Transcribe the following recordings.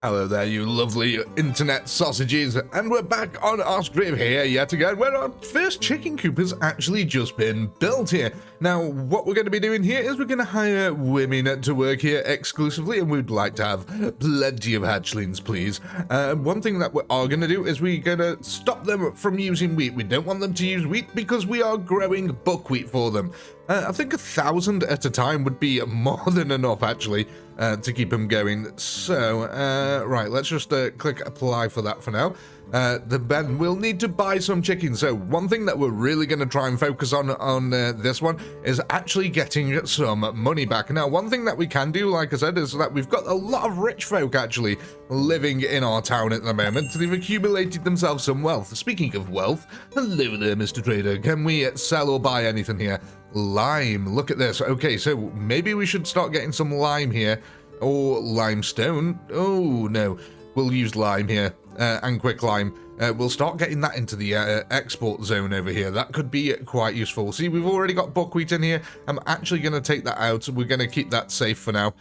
Hello there, you lovely internet sausages, and we're back on OSTRIV here yet again, where our first chicken coop has actually just been built here. Now, what we're going to be doing here is we're going to hire women to work here exclusively, and we'd like to have plenty of hatchlings, please. One thing that we are going to do is we're going to stop them from using wheat. We don't want them to use wheat because we are growing buckwheat for them. I think 1,000 at a time would be more than enough, actually, to keep them going. So, right, let's just click apply for that for now. Then we'll need to buy some chickens. So one thing that we're really going to try and focus on this one is actually getting some money back. Now, one thing that we can do, like I said, is that we've got a lot of rich folk actually living in our town at the moment. They've accumulated themselves some wealth. Speaking of wealth, hello there, Mr. Trader. Can we sell or buy anything here? Lime, look at this. Okay, so maybe we should start getting some lime here, or limestone. Oh no, we'll use lime here, and quick lime. We'll start getting that into the export zone over here. That could be quite useful. See, we've already got buckwheat in here. I'm actually going to take that out. We're going to keep that safe for now,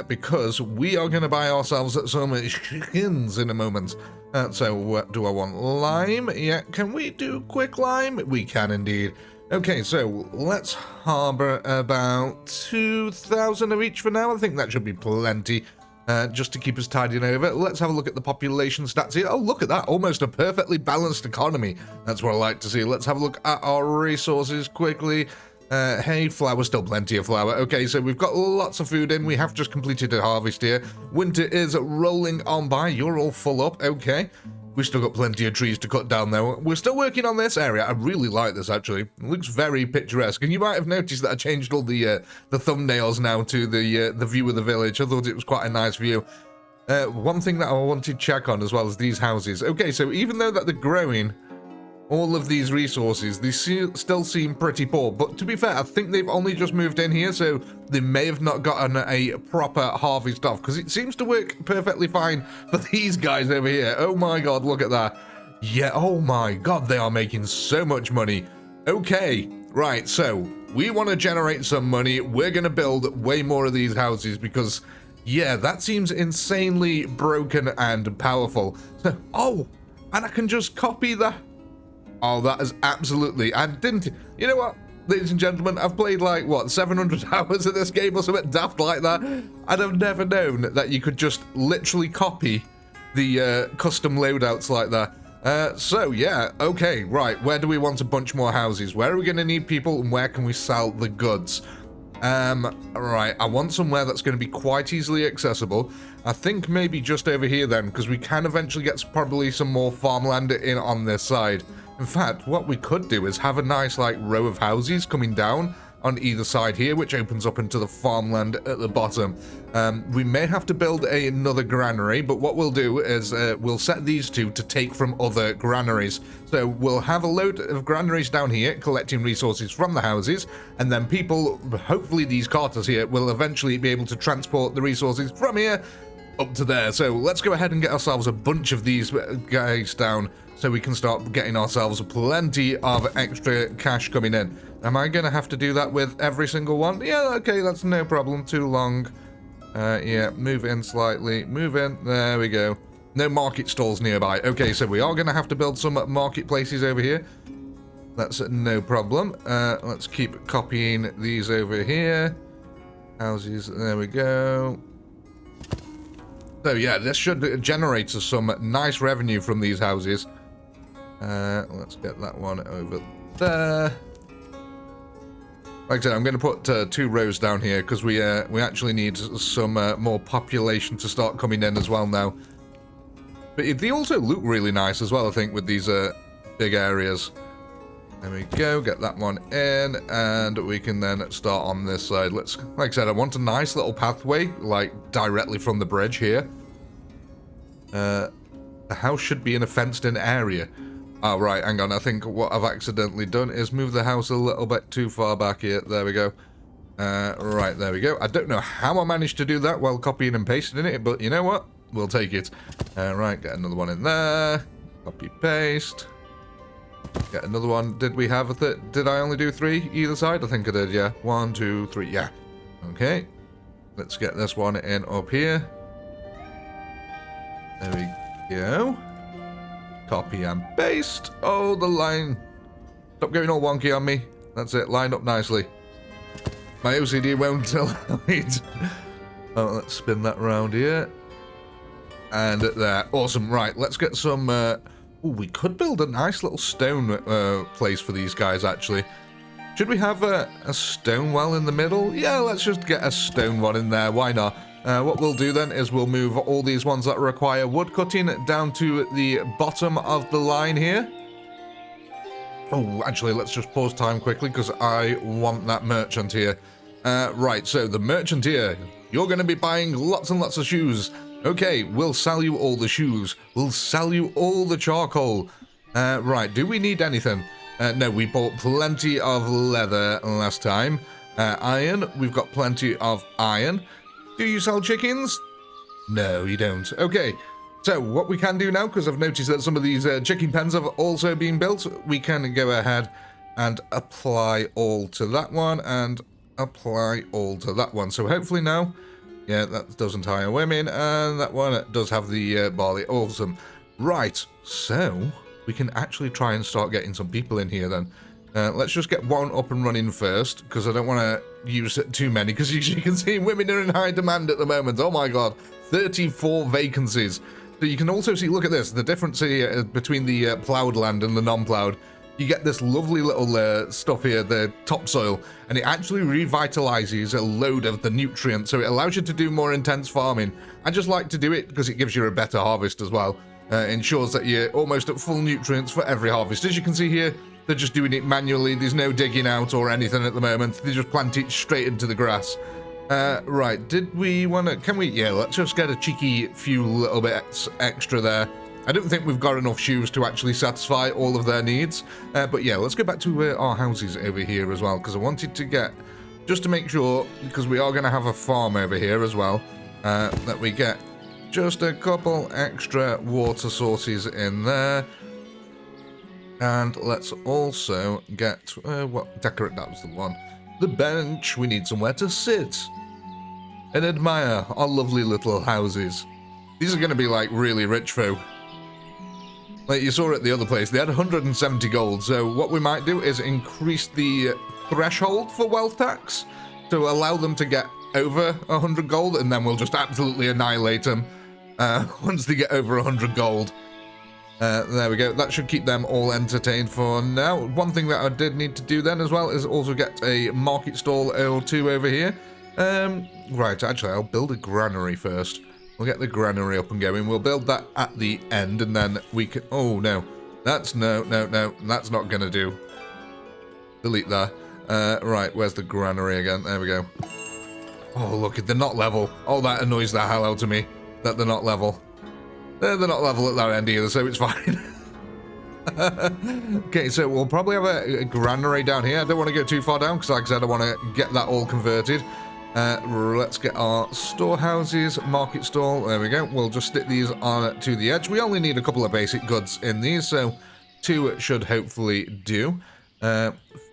because we are going to buy ourselves some chickens in a moment. So what do I want? Lime? Yeah, can we do quick lime? We can indeed. Okay, so let's harbor about 2,000 of each for now. I think that should be plenty, just to keep us tidying over. Let's have a look at the population stats here. Oh, look at that. Almost a perfectly balanced economy. That's what I like to see. Let's have a look at our resources quickly. Hey, flour, still plenty of flour. Okay, so we've got lots of food in. We have just completed a harvest here. Winter is rolling on by. You're all full up. Okay. We've still got plenty of trees to cut down, though. We're still working on this area. I really like this, actually. It looks very picturesque. And you might have noticed that I changed all the thumbnails now to the view of the village. I thought it was quite a nice view. One thing that I wanted to check on as well is these houses. Okay, so even though that they're growing all of these resources, they still seem pretty poor. But to be fair, I think they've only just moved in here, so they may have not gotten a proper harvest off, because it seems to work perfectly fine for these guys over here. Oh my god, look at that. Yeah, oh my god, they are making so much money. Okay, right, so we want to generate some money. We're going to build way more of these houses because, yeah, that seems insanely broken and powerful. So, oh, and I can just copy that. Oh, that is absolutely... I didn't... You know what, ladies and gentlemen? I've played, like, what, 700 hours of this game or something daft like that? And I've never known that you could just literally copy the custom loadouts like that. So, yeah, okay, right. Where do we want a bunch more houses? Where are we going to need people, and where can we sell the goods? Right, I want somewhere that's going to be quite easily accessible. I think maybe just over here, then, because we can eventually get probably some more farmland in on this side. In fact, what we could do is have a nice, like, row of houses coming down on either side here, which opens up into the farmland at the bottom. We may have to build another granary, but what we'll do is we'll set these two to take from other granaries. So we'll have a load of granaries down here, collecting resources from the houses, and then people, hopefully these carters here, will eventually be able to transport the resources from here up to there. So let's go ahead and get ourselves a bunch of these guys down, so we can start getting ourselves plenty of extra cash coming in. Am I going to have to do that with every single one? Yeah, okay, that's no problem. Too long. Yeah, move in slightly. Move in. There we go. No market stalls nearby. Okay, so we are going to have to build some marketplaces over here. That's no problem. Let's keep copying these over here. Houses. There we go. So, yeah, this should generate us some nice revenue from these houses. Let's get that one over there. Like I said, I'm going to put 2 rows down here because we actually need some more population to start coming in as well now. But they also look really nice as well, I think, with these big areas. There we go, get that one in, and we can then start on this side. Like I said, I want a nice little pathway, like directly from the bridge here. The house should be in a fenced-in area. Oh, right, hang on. I think what I've accidentally done is move the house a little bit too far back here. There we go. Right, there we go. I don't know how I managed to do that while copying and pasting it, but you know what? We'll take it. Right, get another one in there. Copy, paste. Get another one. Did we have a did I only do 3 either side? I think I did, yeah. 1, 2, 3, yeah. Okay. Let's get this one in up here. There we go. Copy and paste. Oh, the line. Stop going all wonky on me. That's it. Lined up nicely. My OCD won't allow it. Oh, let's spin that around here. And there. Awesome. Right, let's get some... Ooh, we could build a nice little stone place for these guys, actually. Should we have a stone well in the middle? Yeah, let's just get a stone one in there. Why not? What we'll do then is we'll move all these ones that require wood cutting down to the bottom of the line here. Oh, actually, let's just pause time quickly because I want that merchant here. Right, so the merchant here, you're going to be buying lots and lots of shoes. Okay, we'll sell you all the shoes. We'll sell you all the charcoal. Right, do we need anything? No, we bought plenty of leather last time. Iron, we've got plenty of iron. Do you sell chickens? No, you don't. Okay, so what we can do now, because I've noticed that some of these chicken pens have also been built, we can go ahead and apply all to that one and apply all to that one. So hopefully now, yeah, that doesn't hire women, and that one does have the barley. Awesome. Right, so we can actually try and start getting some people in here then. Let's just get one up and running first, because I don't want to use too many, because as you can see, women are in high demand at the moment. Oh my god, 34 vacancies. So you can also see, look at this, the difference here between the ploughed land and the non-ploughed. You get this lovely little stuff here, the topsoil, and it actually revitalizes a load of the nutrients, so it allows you to do more intense farming. I just like to do it because it gives you a better harvest as well. Ensures that you're almost at full nutrients for every harvest. As you can see here, they're just doing it manually. There's no digging out or anything at the moment. They just plant it straight into the grass. Right, did we want to... Can we... Yeah, let's just get a cheeky few little bits extra there. I don't think we've got enough shoes to actually satisfy all of their needs. But yeah, let's go back to our houses over here as well, because I wanted to get... Just to make sure, because we are going to have a farm over here as well, that we get just a couple extra water sources in there. And let's also get, what, decorate, that was the one. The bench, we need somewhere to sit and admire our lovely little houses. These are going to be like really rich folk. Like you saw at the other place, they had 170 gold. So what we might do is increase the threshold for wealth tax to allow them to get over 100 gold, and then we'll just absolutely annihilate them once they get over 100 gold. There we go. That should keep them all entertained for now. One thing that I did need to do then as well is also get a market stall or two over here. Right, actually, I'll build a granary first. We'll get the granary up and going. We'll build that at the end, and then we can... Oh, no. That's... No. That's not going to do. Delete that. Right, where's the granary again? There we go. Oh, look, they're not level. Oh, that annoys the hell out of me, that they're not level. They're not level at that end either, so it's fine. Okay, so we'll probably have a granary down here. I don't want to go too far down, because like I said, I want to get that all converted. Let's get our storehouses, market stall. There we go. We'll just stick these on to the edge. We only need a couple of basic goods in these, so 2 should hopefully do.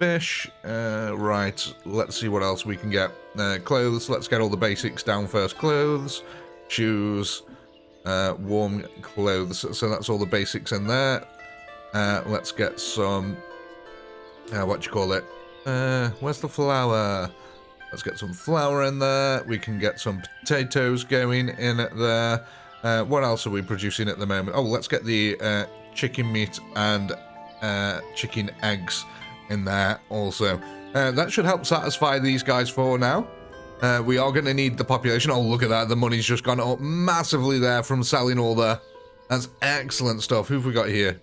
Fish. Right, let's see what else we can get. Clothes. Let's get all the basics down first. Clothes, shoes, warm clothes. So that's all the basics in there. Let's get some, what do you call it? Where's the flour? Let's get some flour in there. We can get some potatoes going in there. What else are we producing at the moment? Oh, let's get the chicken meat and chicken eggs in there also. That should help satisfy these guys for now. We are going to need the population. Oh, look at that. The money's just gone up massively there from selling all there. That's excellent stuff. Who've we got here?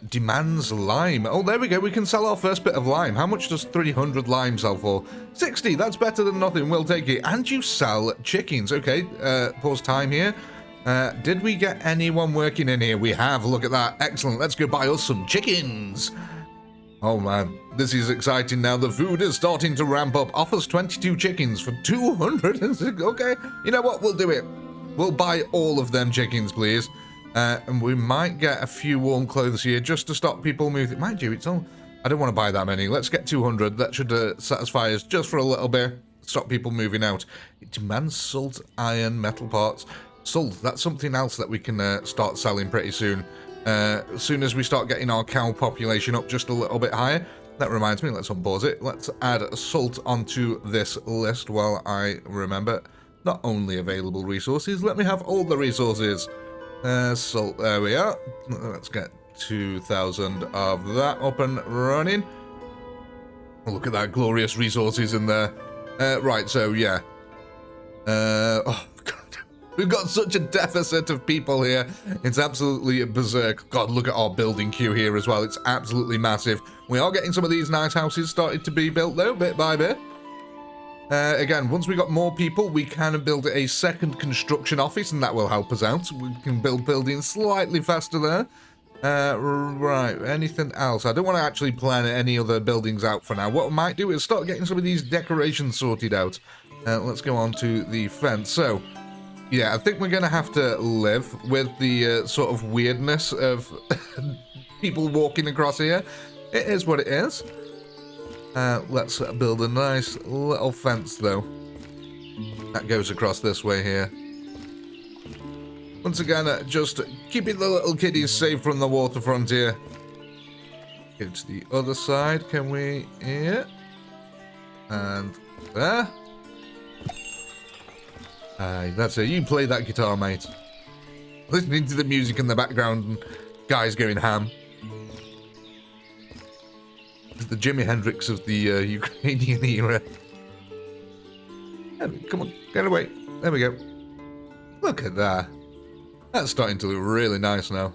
Demands lime. Oh, there we go. We can sell our first bit of lime. How much does 300 lime sell for? 60. That's better than nothing. We'll take it. And you sell chickens. Okay. Pause time here. Did we get anyone working in here? We have. Look at that. Excellent. Let's go buy us some chickens. Oh man, this is exciting now. The food is starting to ramp up. Offers 22 chickens for 206. Okay, you know what? We'll do it. We'll buy all of them chickens, please. And we might get a few warm clothes here just to stop people moving. Mind you, it's all... I don't want to buy that many. Let's get 200. That should satisfy us just for a little bit. Stop people moving out. It demands salt, iron, metal parts. Salt, that's something else that we can start selling pretty soon. As soon as we start getting our cow population up just a little bit higher. That reminds me, let's unpause it. Let's add salt onto this list while I remember. Not only available resources, let me have all the resources. Salt, there we are. Let's get 2,000 of that up and running. Look at that, glorious resources in there. Right, so yeah. Oh, God. We've got such a deficit of people here. It's absolutely berserk. God, look at our building queue here as well. It's absolutely massive. We are getting some of these nice houses started to be built, though, bit by bit. Again, once we got more people, we can build a second construction office, and that will help us out. We can build buildings slightly faster there. Right, anything else? I don't want to actually plan any other buildings out for now. What I might do is start getting some of these decorations sorted out. Let's go on to the fence. So, yeah, I think we're going to have to live with the sort of weirdness of people walking across here. It is what it is. Let's build a nice little fence, though. That goes across this way here. Once again, just keeping the little kiddies safe from the waterfront here. Go to the other side, can we? Here. And there. Aye, that's it. You play that guitar, mate. Listening to the music in the background and guys going ham. It's the Jimi Hendrix of the Ukrainian era. Come on, get away. There we go. Look at that. That's starting to look really nice now.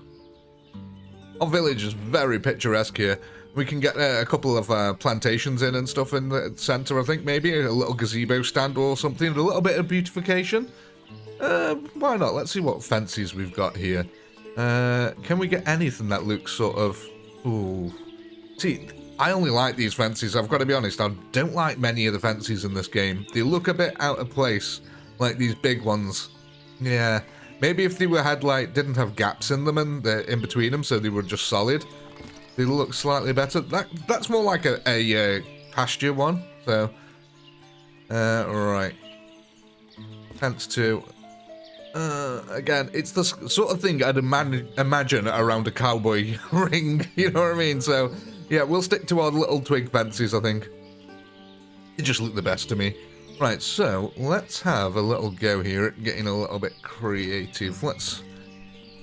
Our village is very picturesque here. We can get a couple of plantations in and stuff in the centre, I think, maybe. A little gazebo stand or something. A little bit of beautification. Why not? Let's see what fences we've got here. Can we get anything that looks sort of... Ooh. See, I only like these fences. I've got to be honest. I don't like many of the fences in this game. They look a bit out of place. Like these big ones. Yeah. Maybe if they didn't have gaps in them and in between them, so they were just solid, they look slightly better. That's more like a pasture one. So, right. Fence 2. Again, it's the sort of thing I'd imagine around a cowboy ring. You know what I mean? So, yeah, we'll stick to our little twig fences, I think. They just look the best to me. Right, so let's have a little go here at getting a little bit creative. Let's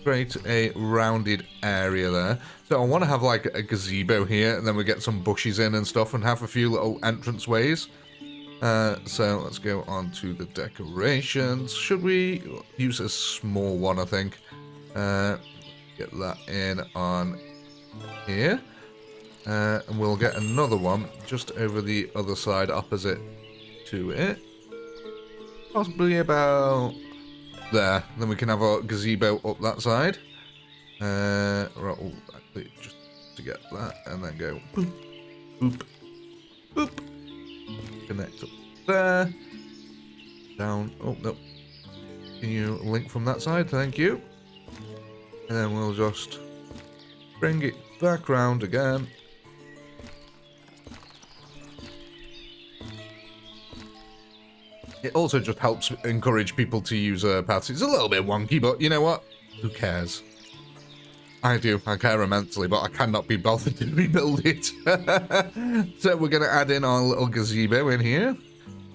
create a rounded area there. So I want to have like a gazebo here, and then we get some bushes in and stuff, and have a few little entrance ways. So let's go on to the decorations. Should we use a small one, I think? Get that in on here. And we'll get another one just over the other side opposite to it. Possibly about there. Then we can have our gazebo up that side. Right, oh, actually, just to get that, and then go boop, boop, boop. Connect up there. Down. Oh, no. Can you link from that side? Thank you. And then we'll just bring it back round again. It also just helps encourage people to use paths. It's a little bit wonky, but you know what? Who cares? I do. I care immensely, but I cannot be bothered to rebuild it. So we're going to add in our little gazebo in here.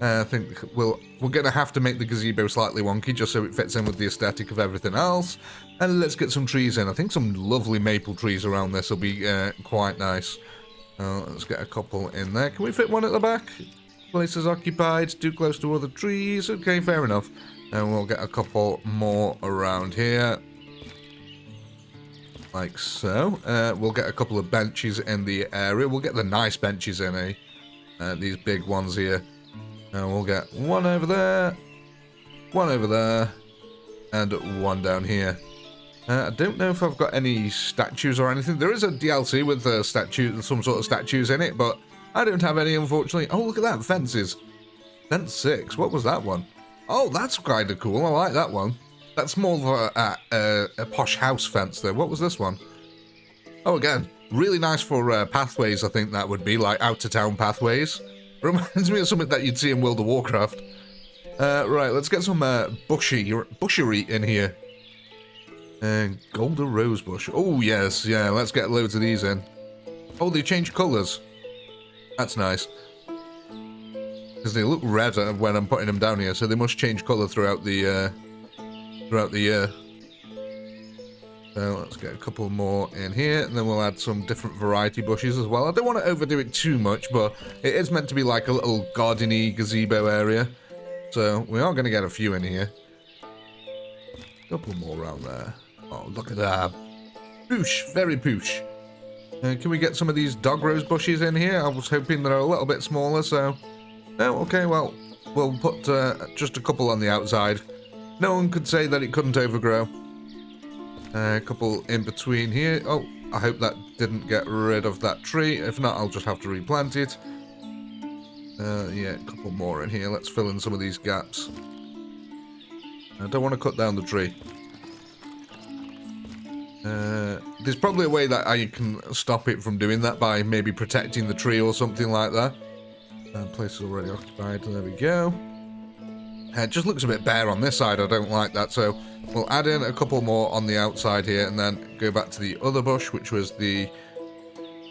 I think we're going to have to make the gazebo slightly wonky just so it fits in with the aesthetic of everything else. And let's get some trees in. I think some lovely maple trees around this will be quite nice. Let's get a couple in there. Can we fit one at the back? Place is occupied, too close to other trees. Okay, fair enough. And we'll get a couple more around here. Like so. We'll get a couple of benches in the area. We'll get the nice benches in, these big ones here. And we'll get one over there, and one down here. I don't know if I've got any statues or anything. There is a DLC with some sort of statues in it, but I don't have any, unfortunately. Oh, look at that, fences. Fence 6, what was that one? Oh, that's kind of cool, I like that one. That's more of a posh house fence, though. What was this one? Oh, again, really nice for pathways, I think that would be, like out-to-town pathways. Reminds me of something that you'd see in World of Warcraft. Right, let's get some bushery in here. Golden rose bush. Oh, yes, yeah, let's get loads of these in. Oh, they change colours. That's nice. Because they look red when I'm putting them down here, so they must change colour throughout the year. So let's get a couple more in here, and then we'll add some different variety bushes as well. I don't want to overdo it too much, but it is meant to be like a little garden-y gazebo area. So we are going to get a few in here. A couple more around there. Oh, look at that. Poosh, very poosh. Can we get some of these dog rose bushes in here? I was hoping they're a little bit smaller, so... No, okay, well, we'll put just a couple on the outside. No one could say that it couldn't overgrow. A couple in between here. Oh, I hope that didn't get rid of that tree. If not, I'll just have to replant it. Yeah, a couple more in here. Let's fill in some of these gaps. I don't want to cut down the tree. There's probably a way that I can stop it from doing that by maybe protecting the tree or something like that. Place is already occupied. There we go. It just looks a bit bare on this side. I don't like that, so we'll add in a couple more on the outside here and then go back to the other bush, which was the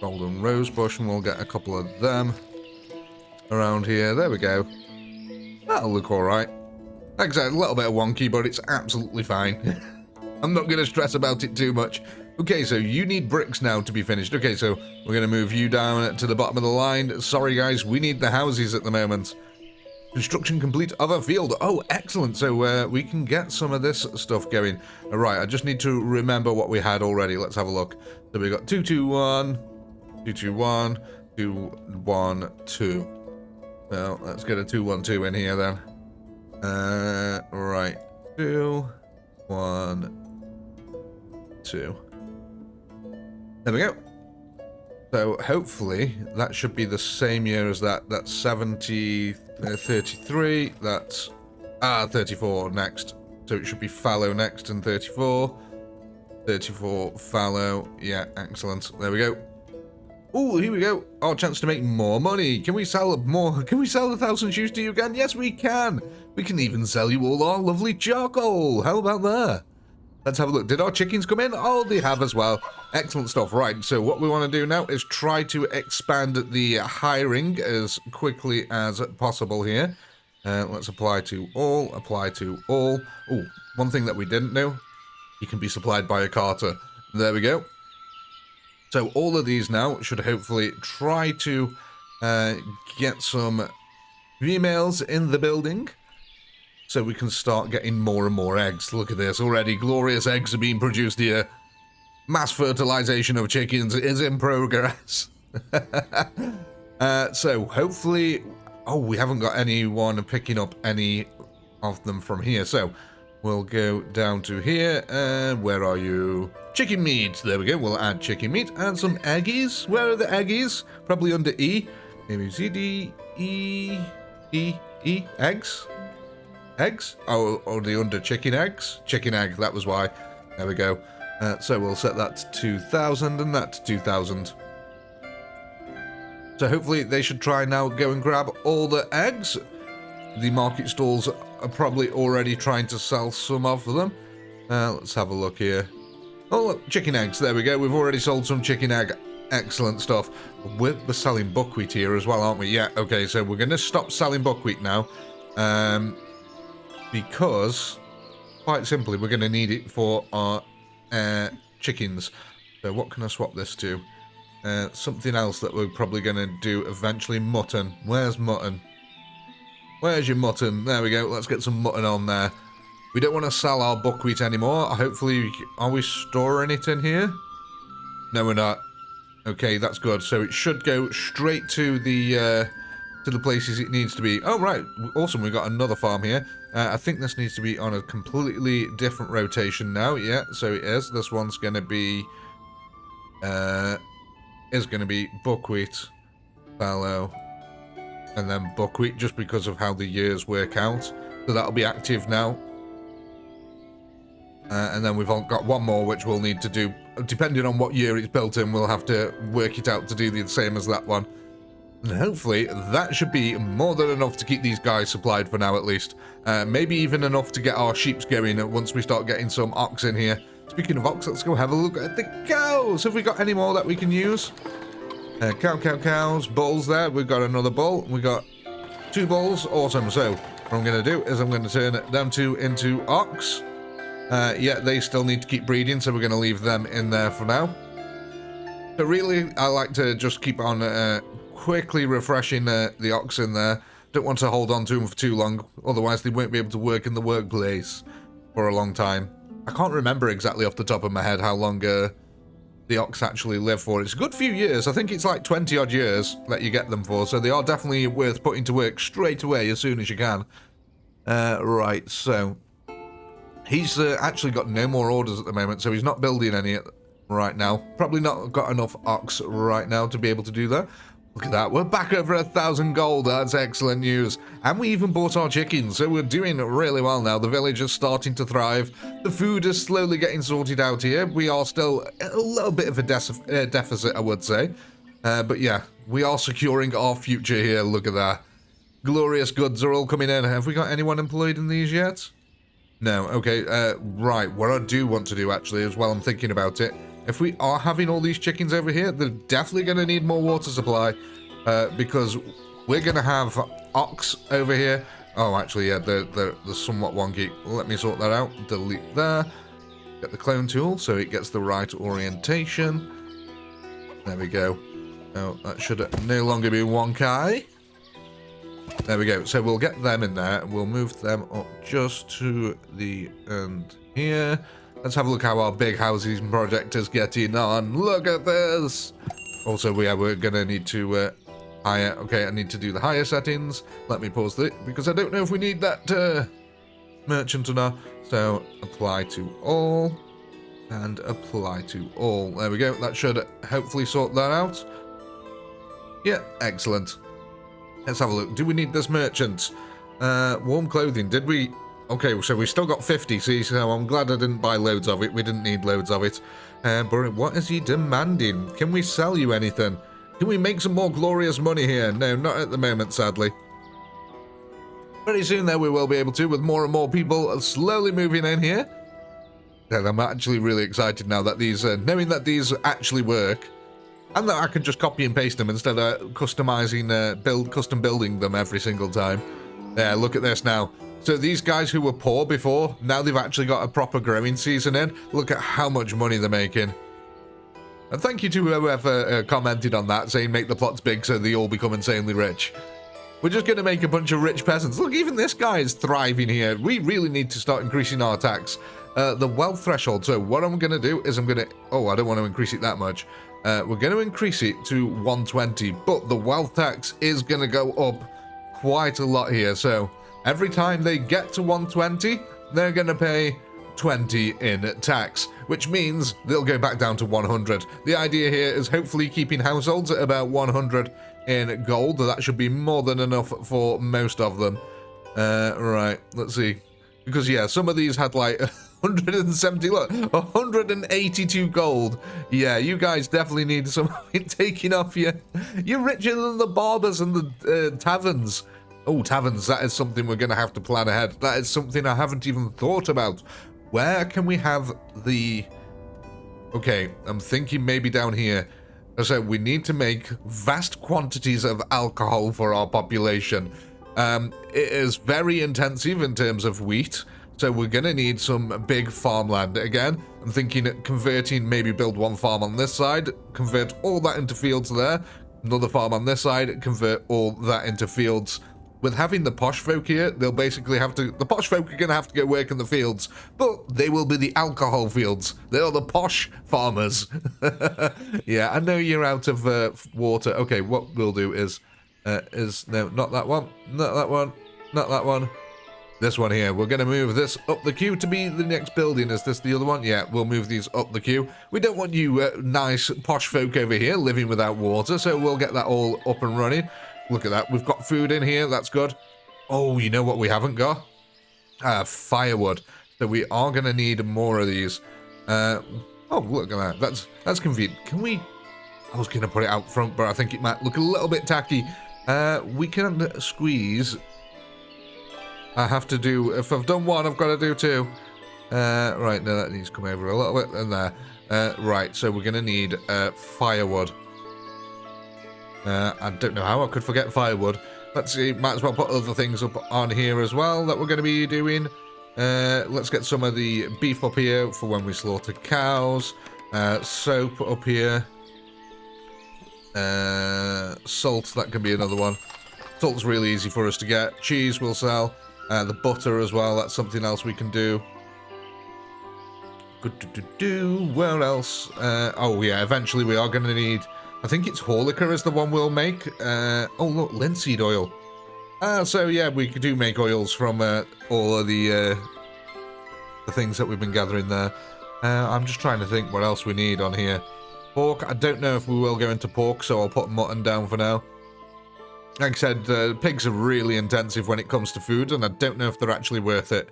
golden rose bush, and we'll get a couple of them around here. There we go. That'll look alright. Like I said, a little bit of wonky, but it's absolutely fine. I'm not going to stress about it too much. Okay, so you need bricks now to be finished. Okay, so we're going to move you down to the bottom of the line. Sorry, guys, we need the houses at the moment. Construction complete of a field. Oh, excellent. So we can get some of this stuff going. All right, I just need to remember what we had already. Let's have a look. So we got 221, 221, 212. So let's get a 212 in here then. Right. 2, 1, 2. There we go. So hopefully that should be the same year as that. That's 70, 33. That's 34 next. So it should be fallow next and 34. 34 fallow. Yeah, excellent. There we go. Oh, here we go. Our chance to make more money. Can we sell more? Can we sell 1,000 shoes to you again? Yes, we can. We can even sell you all our lovely charcoal. How about that? Let's have a look. Did our chickens come in? Oh, they have as well. Excellent stuff. Right, so what we want to do now is try to expand the hiring as quickly as possible here. Let's apply to all, apply to all. Oh, one thing that we didn't know, you can be supplied by a carter. There we go. So all of these now should hopefully try to get some females in the building, so we can start getting more and more eggs. Look at this already. Glorious eggs are being produced here. Mass fertilization of chickens is in progress. So hopefully... Oh, we haven't got anyone picking up any of them from here. So we'll go down to here. Where are you? Chicken meat. There we go. We'll add chicken meat and some eggies. Where are the eggies? Probably under E. Maybe C, D, E, E, E. Eggs? Eggs? Oh, the under chicken eggs? Chicken egg, that was why. There we go. So we'll set that to 2,000 and that to 2,000. So hopefully they should try now go and grab all the eggs. The market stalls are probably already trying to sell some of them. Let's have a look here. Oh, look, chicken eggs. There we go. We've already sold some chicken egg. Excellent stuff. We're selling buckwheat here as well, aren't we? Yeah, okay, so we're going to stop selling buckwheat now. Because, quite simply, we're going to need it for our chickens. So what can I swap this to? Something else that we're probably going to do eventually. Mutton. Where's mutton? Where's your mutton? There we go. Let's get some mutton on there. We don't want to sell our buckwheat anymore. Hopefully, are we storing it in here? No, we're not. Okay, that's good. So it should go straight to the places it needs to be. Oh, right. Awesome. We've got another farm here. I think this needs to be on a completely different rotation now. Yeah, so it is. This one's going to be... is going to be buckwheat, fallow, and then buckwheat, just because of how the years work out. So that'll be active now. And then we've got one more which we'll need to do, depending on what year it's built in. We'll have to work it out to do the same as that one. And hopefully that should be more than enough to keep these guys supplied for now at least. Maybe even enough to get our sheeps going once we start getting some ox in here. Speaking of ox, let's go have a look at the cows. Have we got any more that we can use? Cows, bulls there. We've got another bull. We got 2 bulls. Awesome. So what I'm going to do is I'm going to turn them 2 into ox. Yeah, they still need to keep breeding, so we're going to leave them in there for now. But really, I like to just keep on quickly refreshing the ox in there. Don't want to hold on to them for too long, otherwise they won't be able to work in the workplace for a long time. I can't remember exactly off the top of my head how long the ox actually live for. It's a good few years. I think it's like 20 odd years that you get them for, so they are definitely worth putting to work straight away as soon as you can. Right, so he's actually got no more orders at the moment, so he's not building any right now. Probably not got enough ox right now to be able to do that. Look at that, we're back over 1,000 gold. That's excellent news. And we even bought our chickens, so we're doing really well now. The village is starting to thrive. The food is slowly getting sorted out here. We are still a little bit of a deficit, I would say. But yeah, we are securing our future here. Look at that. Glorious goods are all coming in. Have we got anyone employed in these yet? No, okay. Right, what I do want to do actually is, while I'm thinking about it, if we are having all these chickens over here, they're definitely going to need more water supply, because we're going to have ox over here. Oh, actually, yeah, they're somewhat wonky. Let me sort that out. Delete there. Get the clone tool so it gets the right orientation. There we go. Oh, that should no longer be wonky. There we go. So we'll get them in there. We'll move them up just to the end here. Let's have a look how our big housing project is getting on. Look at this. Also, we're going to need to hire. Okay, I need to do the hire settings. Let me pause it because I don't know if we need that merchant or not. So apply to all and apply to all. There we go. That should hopefully sort that out. Yeah, excellent. Let's have a look. Do we need this merchant? Warm clothing. Did we? Okay, so we still got 50, see, so I'm glad I didn't buy loads of it. We didn't need loads of it. But what is he demanding? Can we sell you anything? Can we make some more glorious money here? No, not at the moment, sadly. Very soon, though, we will be able to, with more and more people slowly moving in here. And I'm actually really excited now that these, knowing that these actually work, and that I can just copy and paste them instead of customizing, custom building them every single time. Yeah, look at this now. So these guys who were poor before, now they've actually got a proper growing season in. Look at how much money they're making. And thank you to whoever commented on that, saying make the plots big so they all become insanely rich. We're just going to make a bunch of rich peasants. Look, even this guy is thriving here. We really need to start increasing our tax. The wealth threshold. So what I'm going to do is I'm going to... Oh, I don't want to increase it that much. We're going to increase it to 120, but the wealth tax is going to go up quite a lot here. So every time they get to 120, they're going to pay 20 in tax, which means they'll go back down to 100. The idea here is hopefully keeping households at about 100 in gold. That should be more than enough for most of them. Right, let's see. Because, yeah, some of these had like 170, look, 182 gold. Yeah, you guys definitely need something taking off you. You're richer than the barbers and the taverns. Oh, taverns, that is something we're going to have to plan ahead. That is something I haven't even thought about. Where can we have the... Okay, I'm thinking maybe down here. So we need to make vast quantities of alcohol for our population. It is very intensive in terms of wheat. So we're going to need some big farmland. Again, I'm thinking converting, maybe build one farm on this side, convert all that into fields there. Another farm on this side, convert all that into fields. With having the posh folk here, they'll basically have to... The posh folk are going to have to go work in the fields, but they will be the alcohol fields. They are the posh farmers. Yeah, I know you're out of water. Okay, what we'll do is... No, not that one. Not that one. Not that one. This one here. We're going to move this up the queue to be the next building. Is this the other one? Yeah, we'll move these up the queue. We don't want you nice posh folk over here living without water, so we'll get that all up and running. Look at that. We've got food in here. That's good. Oh, you know what we haven't got? Firewood. So we are going to need more of these. Oh, look at that. That's convenient. Can we I was going to put it out front, but I think it might look a little bit tacky. We can squeeze. I have to do, if I've done one, I've got to do two. Right, now that needs to come over a little bit, and there. Right, so we're going to need firewood. I don't know how I could forget firewood. Let's see, might as well put other things up on here as well that we're going to be doing. Let's get some of the beef up here for when we slaughter cows. Soap up here. Salt, that can be another one. Salt's really easy for us to get. Cheese we'll sell. The butter as well, that's something else we can do. Where else? Oh yeah, eventually we are going to need, I think it's Horlica is the one we'll make. Oh look, linseed oil. So yeah, we do make oils from all of the things that we've been gathering there. I'm just trying to think what else we need on here. Pork, I don't know if we will go into pork, so I'll put mutton down for now. Like I said, pigs are really intensive when it comes to food, and I don't know if they're actually worth it.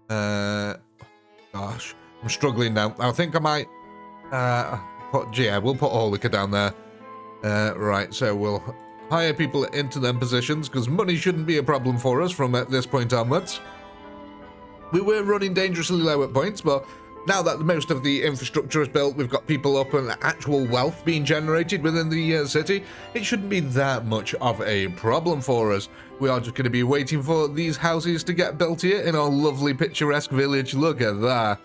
Gosh, I'm struggling now. I think I might we'll put Horlica down there. Right, so we'll hire people into them positions, because money shouldn't be a problem for us from this point onwards. We were running dangerously low at points, but now that most of the infrastructure is built, we've got people up and actual wealth being generated within the city, it shouldn't be that much of a problem for us. We are just going to be waiting for these houses to get built here in our lovely picturesque village. Look at that.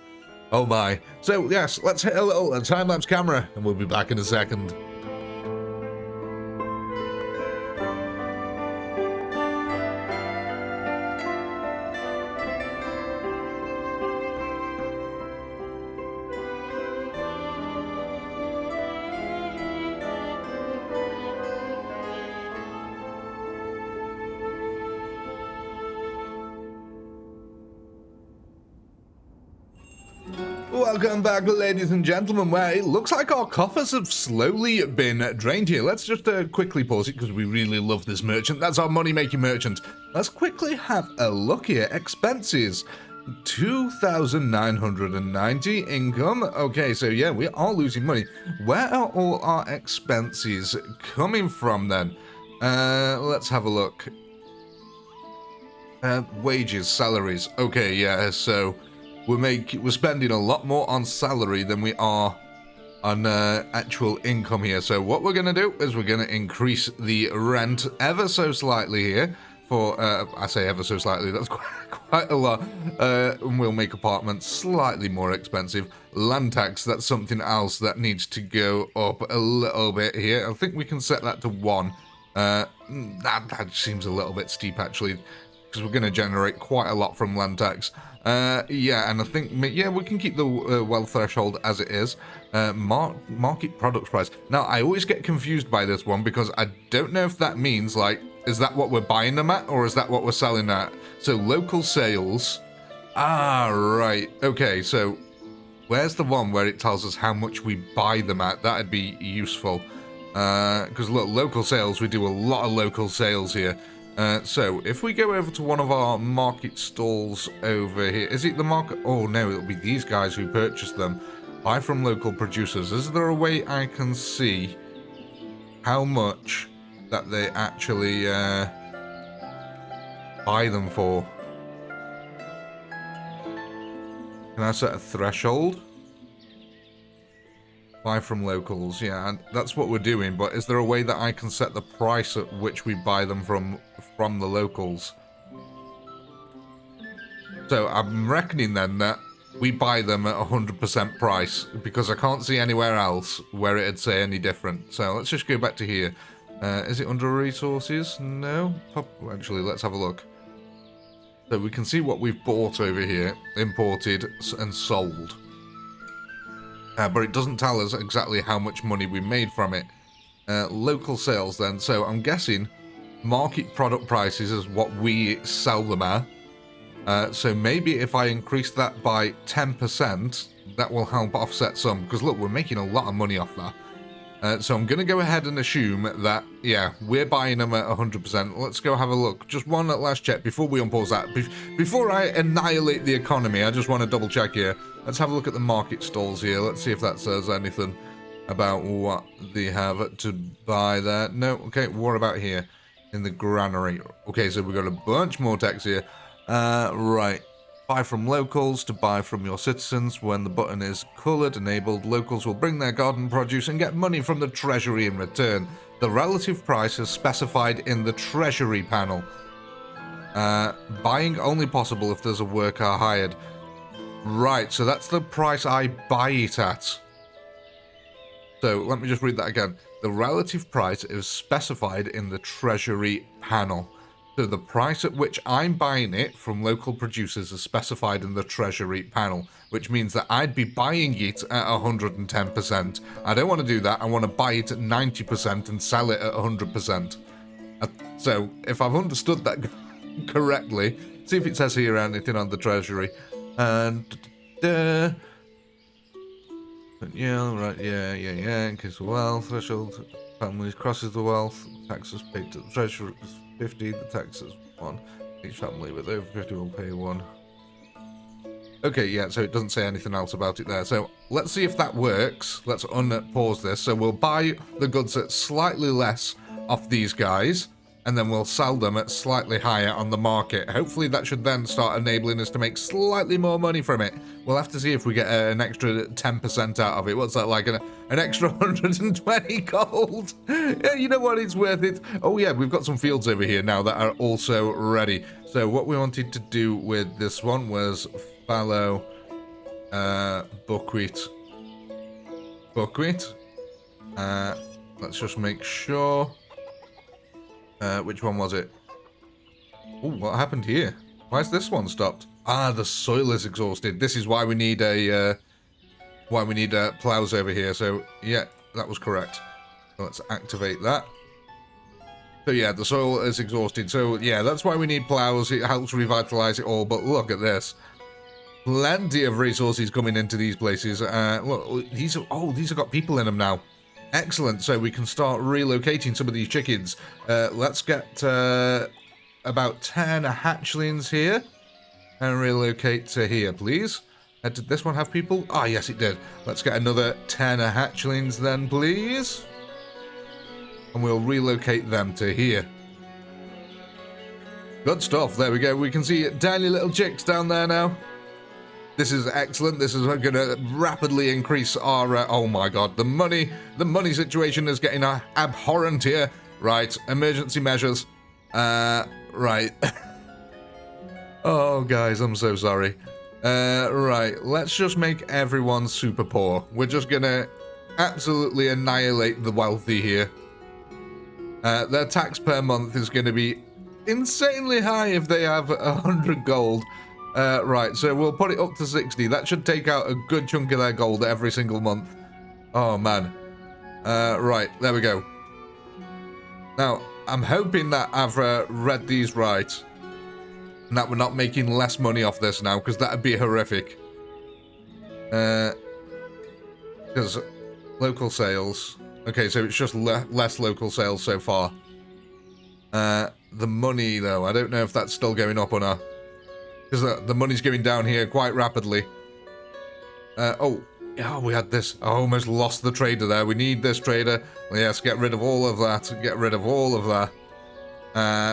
Oh my. So yes, let's hit a little time-lapse camera and we'll be back in a second. Welcome back, ladies and gentlemen, where it looks like our coffers have slowly been drained here. Let's just quickly pause it because we really love this merchant. That's our money-making merchant. Let's quickly have a look here. Expenses, 2,990 income. Okay, so yeah, we are losing money. Where are all our expenses coming from then? Let's have a look. Wages, salaries. Okay, yeah, so we're spending a lot more on salary than we are on actual income here. So what we're going to do is we're going to increase the rent ever so slightly here. For I say ever so slightly, that's quite a lot. And we'll make apartments slightly more expensive. Land tax, that's something else that needs to go up a little bit here. I think we can set that to 1. That seems a little bit steep actually, because we're going to generate quite a lot from land tax. Yeah, and I think, yeah, we can keep the wealth threshold as it is. Market products price. Now, I always get confused by this one because I don't know if that means, like, is that what we're buying them at or is that what we're selling at? So, local sales. Ah, right. Okay, so where's the one where it tells us how much we buy them at? That'd be useful. Because, look, local sales, we do a lot of local sales here. So, if we go over to one of our market stalls over here, is it the market? Oh no, it'll be these guys who purchase them. Buy from local producers. Is there a way I can see how much that they actually buy them for? Can I set a threshold? Buy from locals, yeah, and that's what we're doing, but is there a way that I can set the price at which we buy them from the locals? So I'm reckoning then that we buy them at 100% price, because I can't see anywhere else where it'd say any different. So let's just go back to here. Is it under resources? No? Actually, let's have a look. So we can see what we've bought over here, imported and sold. But it doesn't tell us exactly how much money we made from it. Local sales then, so I'm guessing market product prices is what we sell them at. So maybe if I increase that by 10%, that will help offset some, because look, we're making a lot of money off that. So I'm going to go ahead and assume that, yeah, we're buying them at 100%. Let's go have a look. Just one last check before we unpause that. Before I annihilate the economy, I just want to double check here. Let's have a look at the market stalls here. Let's see if that says anything. about what they have to buy there. No, okay, what about here? In the granary. Okay, so we've got a bunch more text here. Right. Buy from locals to buy from your citizens. When the button is coloured enabled, locals will bring their garden produce and get money from the treasury in return. The relative price is specified in the treasury panel. Buying only possible if there's a worker hired. Right, so that's the price I buy it at. So let me just read that again. The relative price is specified in the treasury panel. So the price at which I'm buying it from local producers is specified in the treasury panel, which means that I'd be buying it at 110%. I don't want to do that. I want to buy it at 90% and sell it at 100%. So if I've understood that correctly, see if it says here anything on the treasury. And yeah, right, yeah, increase the wealth threshold, families crosses the wealth, taxes paid to the treasury is 50, the taxes 1, each family with over 50 will pay 1. Okay, yeah, so it doesn't say anything else about it there, so let's see if that works. Let's unpause this. So we'll buy the goods at slightly less off these guys, and then we'll sell them at slightly higher on the market. Hopefully that should then start enabling us to make slightly more money from it. We'll have to see if we get an extra 10% out of it. What's that, like an extra 120 gold? Yeah, you know what, it's worth it. Oh yeah, we've got some fields over here now that are also ready. So what we wanted to do with this one was fallow, buckwheat. Let's just make sure. Which one was it? Oh, what happened here? Why is this one stopped? Ah, the soil is exhausted. This is why we need plows over here. So yeah, that was correct. So let's activate that. So yeah, the soil is exhausted. So yeah, that's why we need plows. It helps revitalize it all. But look at this. Plenty of resources coming into these places. Look, these have got people in them now. Excellent, so we can start relocating some of these chickens. Let's get about 10 hatchlings here and relocate to here, please. Did this one have people? Ah, yes, it did. Let's get another 10 hatchlings then, please. And we'll relocate them to here. Good stuff, there we go. We can see tiny little chicks down there now. This is excellent. This is going to rapidly increase our... oh my god, the money situation is getting abhorrent here. Right, emergency measures. Right. Oh, guys, I'm so sorry. Right, let's just make everyone super poor. We're just going to absolutely annihilate the wealthy here. Their tax per month is going to be insanely high if they have 100 gold. Right, so we'll put it up to 60. That should take out a good chunk of their gold every single month. Oh, man. Right, there we go. Now, I'm hoping that I've read these right. And that we're not making less money off this now, because that would be horrific. Because local sales... Okay, so it's just less local sales so far. The money, though, I don't know if that's still going up or not. Because the money's going down here quite rapidly. Oh, we had this. I almost lost the trader there. We need this trader. Yes, get rid of all of that. Get rid of all of that.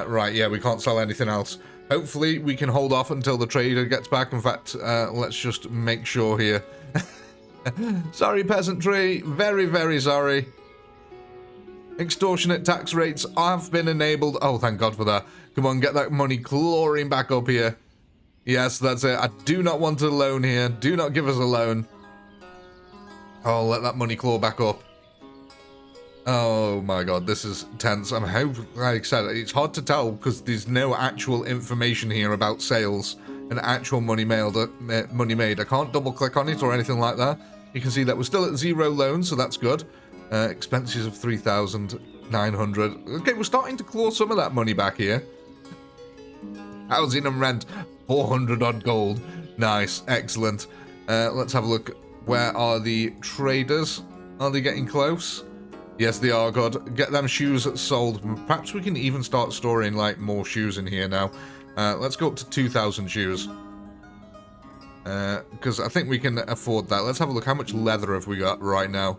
Right, yeah, we can't sell anything else. Hopefully, we can hold off until the trader gets back. In fact, let's just make sure here. Sorry, peasantry. Very, very sorry. Extortionate tax rates have been enabled. Oh, thank God for that. Come on, get that money clawing back up here. Yes, that's it. I do not want a loan here. Do not give us a loan. Oh, let that money claw back up. Oh my god, this is tense. I'm hoping, like I said, it's hard to tell because there's no actual information here about sales and actual money made. I can't double click on it or anything like that. You can see that we're still at 0 loans, so that's good. Expenses of 3,900. Okay, we're starting to claw some of that money back here. Housing and rent, 400 odd gold. Nice, excellent. Let's have a look. Where are the traders? Are they getting close? Yes, they are. Good. Get them shoes sold. Perhaps we can even start storing like more shoes in here now. Let's go up to 2,000 shoes. Because I think we can afford that. Let's have a look. How much leather have we got right now?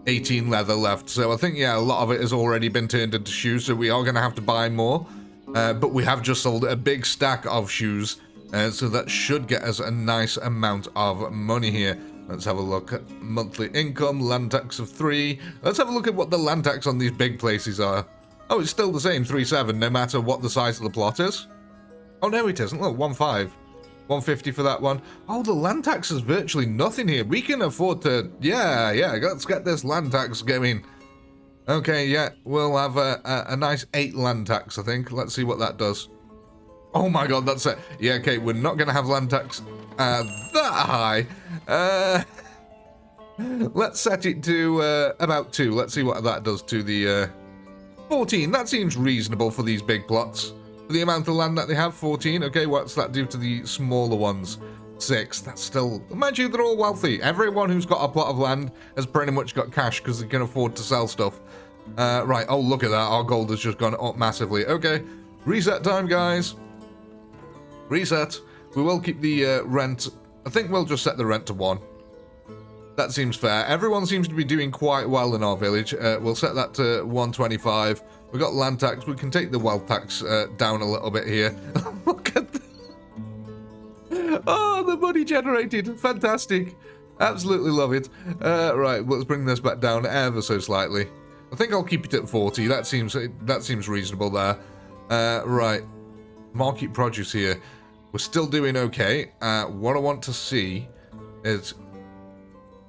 18 leather left. So I think, yeah, a lot of it has already been turned into shoes, so we are going to have to buy more. But we have just sold a big stack of shoes, so that should get us a nice amount of money here. Let's have a look at monthly income, land tax of 3. Let's have a look at what the land tax on these big places are. Oh, it's still the same, 3.7, no matter what the size of the plot is. Oh, no, it isn't. Look, 1.5. 150 for that one. Oh, the land tax is virtually nothing here. We can afford to... Yeah, let's get this land tax going. Okay, yeah, we'll have a nice 8 land tax, I think. Let's see what that does. Oh my god, that's it. Yeah, okay, we're not going to have land tax that high. Let's set it to about 2. Let's see what that does to the 14. That seems reasonable for these big plots. For the amount of land that they have, 14. Okay, what's that do to the smaller ones? 6. That's still... Mind you, they're all wealthy. Everyone who's got a plot of land has pretty much got cash because they can afford to sell stuff. Right, oh, look at that. Our gold has just gone up massively. Okay, reset time, guys. Reset. We will keep the rent. I think we'll just set the rent to 1. That seems fair. Everyone seems to be doing quite well in our village. We'll set that to 125. We've got land tax. We can take the wealth tax down a little bit here. Look at that. Oh, the money generated. Fantastic. Absolutely love it. Right, let's bring this back down ever so slightly. I think I'll keep it at 40. That seems reasonable there. Right. Market produce here. We're still doing okay. What I want to see is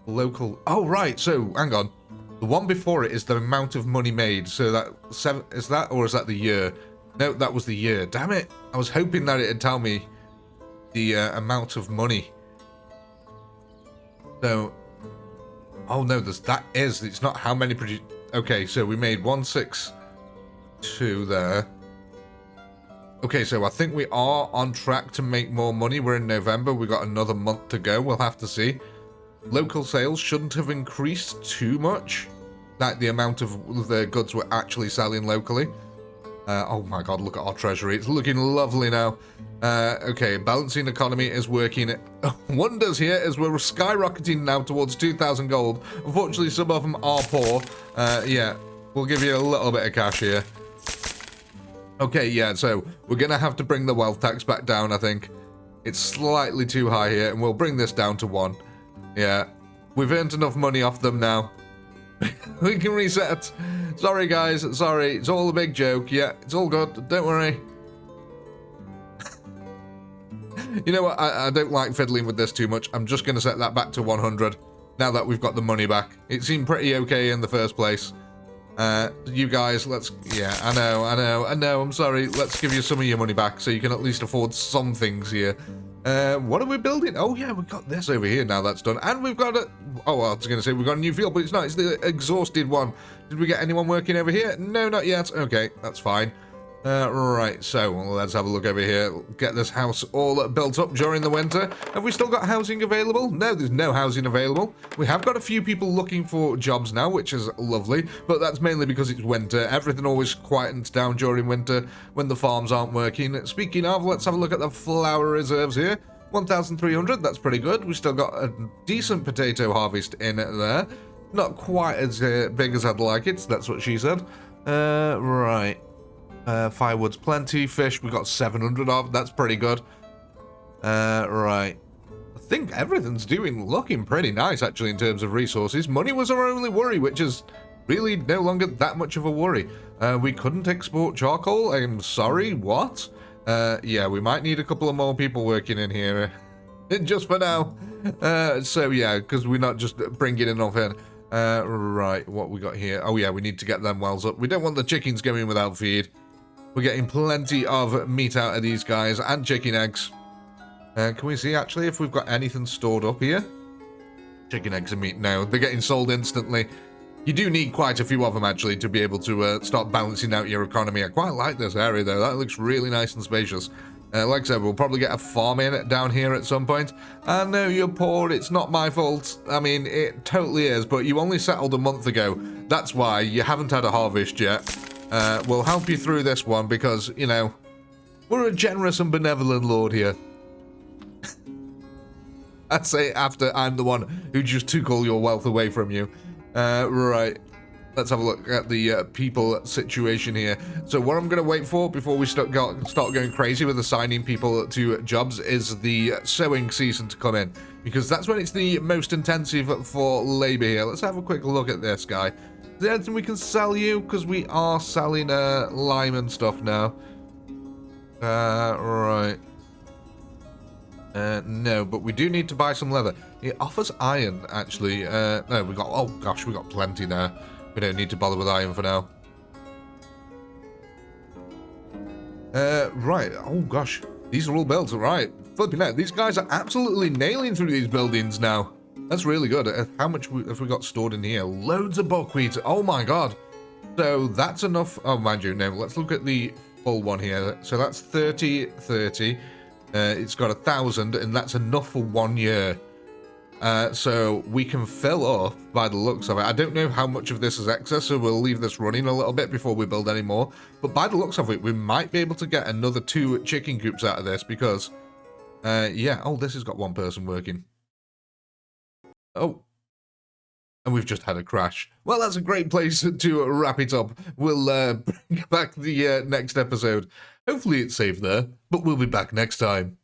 local... Oh, right. So, hang on. The one before it is the amount of money made. So that 7... Is that, or is that the year? No, that was the year. Damn it. I was hoping that it'd tell me the amount of money. So... Oh, no, that is... It's not how many produce... Okay, so we made 162 there. Okay, so I think we are on track to make more money. We're in November. We've got another month to go. We'll have to see. Local sales shouldn't have increased too much. Like the amount of the goods we're actually selling locally. Oh my god, look at our treasury. It's looking lovely now. Okay, balancing economy is working wonders here as we're skyrocketing now towards 2,000 gold. Unfortunately, some of them are poor. Yeah, we'll give you a little bit of cash here. Okay, yeah, so we're going to have to bring the wealth tax back down, I think. It's slightly too high here, and we'll bring this down to 1. Yeah, we've earned enough money off them now. We can reset. Sorry, guys, sorry. It's all a big joke. Yeah, it's all good. Don't worry. You know what? I don't like fiddling with this too much. I'm just going to set that back to 100 now that we've got the money back. It seemed pretty okay in the first place. You guys, let's... Yeah, I know, I'm sorry. Let's give you some of your money back so you can at least afford some things here. What are we building? Oh, yeah, we've got this over here now that's done. And we've got a... Oh, well, I was going to say we've got a new field, but it's not. It's the exhausted one. Did we get anyone working over here? No, not yet. Okay, that's fine. Right, so let's have a look over here. Get this house all built up during the winter. Have we still got housing available? No, there's no housing available. We have got a few people looking for jobs now, which is lovely, but that's mainly because it's winter. Everything always quietens down during winter when the farms aren't working. Speaking of, let's have a look at the flour reserves here. 1,300, that's pretty good. We've still got a decent potato harvest in there. Not quite as big as I'd like it, that's what she said. Right. Firewood's plenty. Fish, we got 700 of. That's pretty good. Right. I think everything's looking pretty nice, actually, in terms of resources. Money was our only worry, which is really no longer that much of a worry. We couldn't export charcoal. I'm sorry, what? Yeah, we might need a couple of more people working in here. Just for now. So, yeah, because we're not just bringing enough in. Right, what we got here? Oh, yeah, we need to get them wells up. We don't want the chickens going without feed. We're getting plenty of meat out of these guys and chicken eggs. Can we see, actually, if we've got anything stored up here? Chicken eggs and meat, no. They're getting sold instantly. You do need quite a few of them, actually, to be able to start balancing out your economy. I quite like this area, though. That looks really nice and spacious. Like I said, we'll probably get a farm in down here at some point. I know you're poor. It's not my fault. I mean, it totally is, but you only settled a month ago. That's why you haven't had a harvest yet. We'll help you through this one because, you know, we're a generous and benevolent lord here. I'd say after I'm the one who just took all your wealth away from you. Right. Let's have a look at the people situation here. So what I'm going to wait for before we start going crazy with assigning people to jobs is the sowing season to come in, because that's when it's the most intensive for labor here. Let's have a quick look at this guy. Is there anything we can sell you? Because we are selling lime and stuff now. Right. No, but we do need to buy some leather. It offers iron, actually. No, we got, oh gosh, we got plenty there. We don't need to bother with iron for now. Right. Oh, gosh. These are all built. Right. Flipping out. These guys are absolutely nailing through these buildings now. That's really good. How much have we got stored in here? Loads of buckwheat. Oh, my God. So that's enough. Oh, mind you. No, let's look at the full one here. So that's 30, 30. It's got 1,000, and that's enough for 1 year. So we can fill up by the looks of it. I don't know how much of this is excess, so we'll leave this running a little bit before we build any more. But by the looks of it, we might be able to get another 2 chicken coops out of this because, yeah. Oh, this has got 1 person working. Oh. And we've just had a crash. Well, that's a great place to wrap it up. We'll bring back the next episode. Hopefully it's safe there, but we'll be back next time.